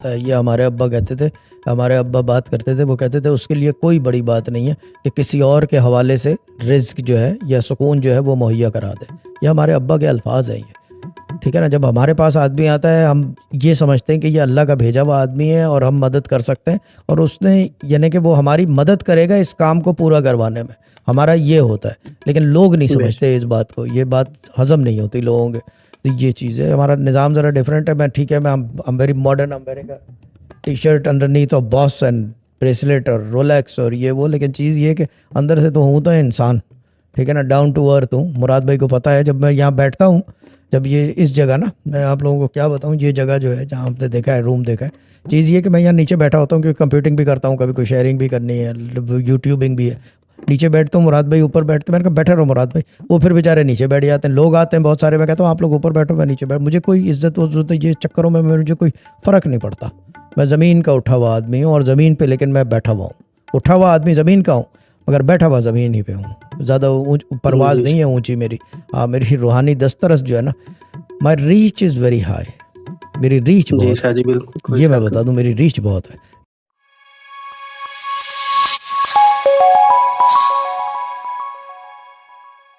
ये हमारे अब्बा कहते थे, हमारे अब्बा बात करते थे, वो कहते थे उसके लिए कोई बड़ी बात नहीं है कि किसी और के हवाले से रिज्क जो है या सुकून जो है वो मुहैया करा दे। ये हमारे अब्बा के अल्फाज हैं ये, ठीक है ना। जब हमारे पास आदमी आता है हम ये समझते हैं कि ये अल्लाह का भेजा हुआ आदमी है और हम मदद कर सकते हैं, और उसने यानी कि वो हमारी मदद करेगा इस काम को पूरा करवाने में, हमारा ये होता है। लेकिन लोग नहीं बेशक। समझते इस बात को, ये बात हजम नहीं होती लोगों के। तो ये चीज़ है, हमारा निज़ाम ज़रा डिफरेंट है। मैं ठीक है, मैं I'm very modern, I'm wearing a T shirt underneath और बॉस एंड ब्रेसलेट और रोलेक्स और ये वो, लेकिन चीज़ ये कि अंदर से तो हूँ तो इंसान, ठीक है ना, डाउन टू अर्थ हूँ। मुराद भाई को पता है, जब मैं यहाँ बैठता हूँ, जब ये इस जगह ना, मैं आप लोगों को क्या बताऊँ, ये जगह जो है जहाँ आपने देखा है रूम देखा है, चीज़ ये कि मैं यहाँ नीचे बैठा होता हूँ क्योंकि कंप्यूटिंग भी करता हूँ, कभी कोई शेयरिंग भी करनी है, यूट्यूबिंग भी है। नीचे बैठता हूँ, मुराद भाई ऊपर बैठते, मैंने कहा बैठे रहो मुराद भाई, वो फिर बेचारे नीचे बैठ जाते हैं। लोग आते हैं बहुत सारे, मैं कहता हूँ आप लोग ऊपर बैठो, मैं नीचे बैठ, मुझे कोई इज्जत वज्जत ये चक्करों में मुझे कोई फ़र्क नहीं पड़ता। मैं ज़मीन का उठा हुआ आदमी हूँ और ज़मीन पे लेकिन मैं बैठा हुआ हूँ। उठा हुआ आदमी ज़मीन का हूँ मगर बैठा हुआ ज़मीन ही पे हूँ। ज़्यादा परवाज़ नहीं है ऊंची मेरी। हाँ, मेरी रूहानी दस्तरस जो है ना, माई रीच इज़ वेरी हाई, मेरी रीच जी बहुत शाह है, जी, बिल्कुल कोई ये मैं शक बता नहीं। दूँ, मेरी रीच बहुत है।